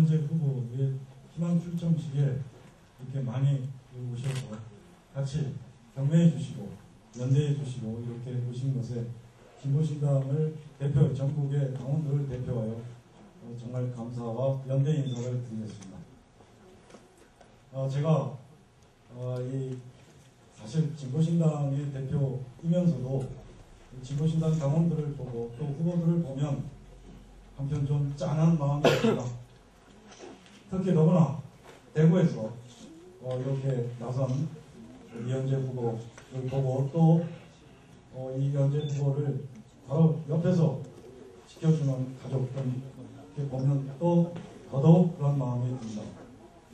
이현재 후보의 희망 출정식에 이렇게 많이 오셔서 같이 격려해 주시고 연대해 주시고 이렇게 오신 것에 진보신당을 대표, 전국의 당원들을 대표하여 정말 감사와 연대 인사를 드리겠습니다. 제가 사실 진보신당의 대표이면서도 진보신당 당원들을 보고 또 후보들을 보면 한편 좀 짠한 마음이 듭니다. 특히 더구나 대구에서 이렇게 나선 이현재 후보를 보고 또 이현재 후보를 바로 옆에서 지켜주는 가족들 이렇게 보면 또 더더욱 그런 마음이 듭니다.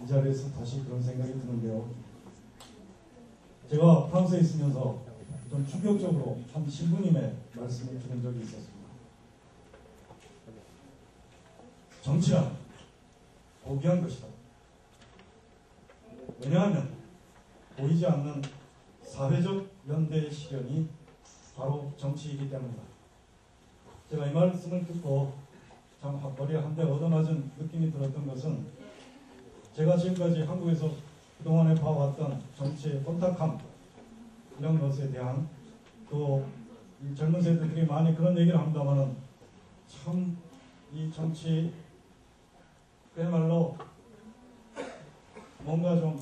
이 자리에서 다시 그런 생각이 드는데요. 제가 프랑스에 있으면서 좀 충격적으로 한 신부님의 말씀을 들은 적이 있었습니다. 정치란 고귀한 것이다. 왜냐하면 보이지 않는 사회적 연대의 실현이 바로 정치이기 때문이다. 제가 이 말씀을 듣고 참 머리에 한 대 얻어맞은 느낌이 들었던 것은 제가 지금까지 한국에서 그동안에 봐왔던 정치의 혼탁함 이런 것에 대한 또 이 젊은 세대들이 많이 그런 얘기를 합니다만은 참 이 정치 그야말로 뭔가 좀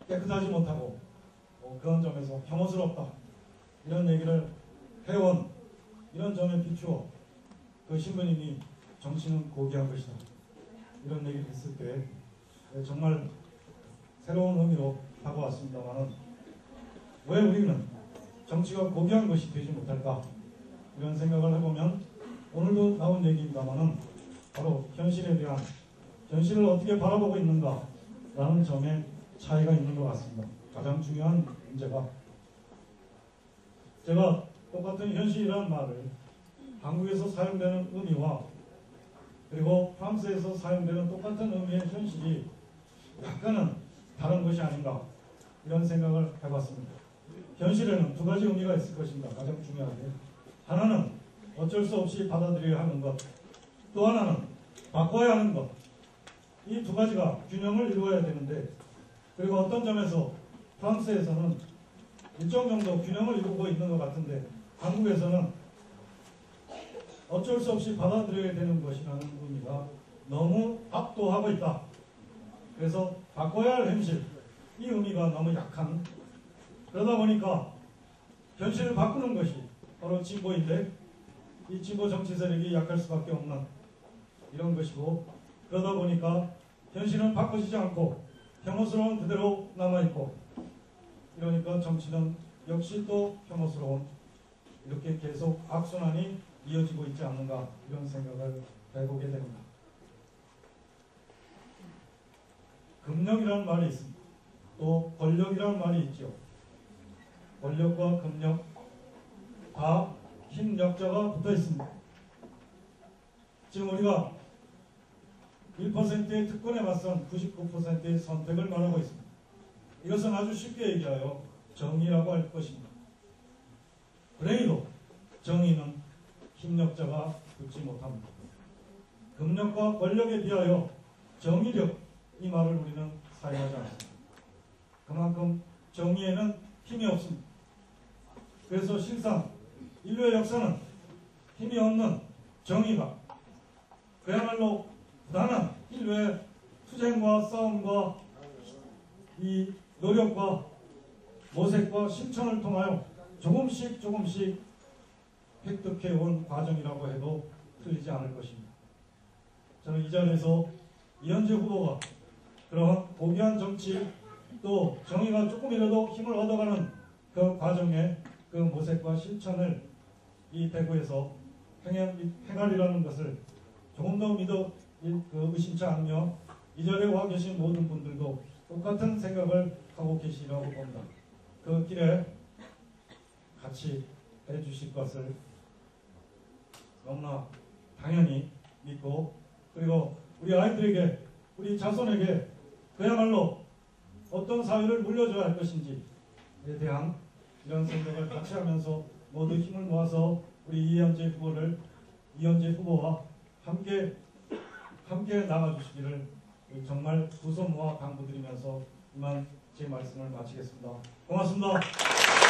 깨끗하지 못하고 그런 점에서 혐오스럽다 이런 얘기를 해온 이런 점에 비추어 그 신부님이 정치는 고귀한 것이다 이런 얘기를 했을 때 정말 새로운 의미로 다가왔습니다만은 왜 우리는 정치가 고귀한 것이 되지 못할까 이런 생각을 해보면 오늘도 나온 얘기입니다만은 바로 현실에 대한 현실을 어떻게 바라보고 있는가 라는 점에 차이가 있는 것 같습니다. 가장 중요한 문제가 제가 똑같은 현실이라는 말을 한국에서 사용되는 의미와 그리고 프랑스에서 사용되는 똑같은 의미의 현실이 약간은 다른 것이 아닌가 이런 생각을 해봤습니다. 현실에는 두 가지 의미가 있을 것입니다. 가장 중요하게 하나는 어쩔 수 없이 받아들여야 하는 것, 또 하나는 바꿔야 하는 것. 이 두 가지가 균형을 이루어야 되는데 그리고 어떤 점에서 프랑스에서는 일정 정도 균형을 이루고 있는 것 같은데 한국에서는 어쩔 수 없이 받아들여야 되는 것이라는 의미가 너무 압도하고 있다. 그래서 바꿔야 할 현실, 이 의미가 너무 약한 그러다 보니까 현실을 바꾸는 것이 바로 진보인데 이 진보 정치 세력이 약할 수밖에 없는 이런 것이고 그러다 보니까 현실은 바꿔지지 않고 혐오스러운 그대로 남아있고 이러니까 정치는 역시 또 혐오스러운 이렇게 계속 악순환이 이어지고 있지 않는가 이런 생각을 해보게 됩니다. 금력이라는 말이 있습니다. 또 권력이라는 말이 있죠. 권력과 금력 다 힘력자가 붙어 있습니다. 지금 우리가 1%의 특권에 맞선 99%의 선택을 말하고 있습니다. 이것은 아주 쉽게 얘기하여 정의라고 할 것입니다. 불행히도 정의는 힘력자가 붙지 못합니다. 금력과 권력에 비하여 정의력 이 말을 우리는 사용하지 않습니다. 그만큼 정의에는 힘이 없습니다. 그래서 실상 인류의 역사는 힘이 없는 정의가 그야말로 부단한 인류의 투쟁과 싸움과 이 노력과 모색과 실천을 통하여 조금씩 획득해온 과정이라고 해도 틀리지 않을 것입니다. 저는 이 자리에서 이현재 후보가 그런 고귀한 정치 또 정의가 조금이라도 힘을 얻어가는 그 과정의 그 모색과 실천을 이 대구에서 행하리라는 것을 조금 더 의심치 않으며 이 자리에 와 계신 모든 분들도 똑같은 생각을 하고 계시라고 봅니다. 그 길에 같이 해주실 것을 너무나 당연히 믿고 그리고 우리 아이들에게 우리 자손에게 그야말로 어떤 사회를 물려줘야 할 것인지에 대한 이런 생각을 같이 하면서 모두 힘을 모아서 우리 이현재 후보와 함께 나가주시기를 정말 두 손 모아 당부드리면서 이만 제 말씀을 마치겠습니다. 고맙습니다.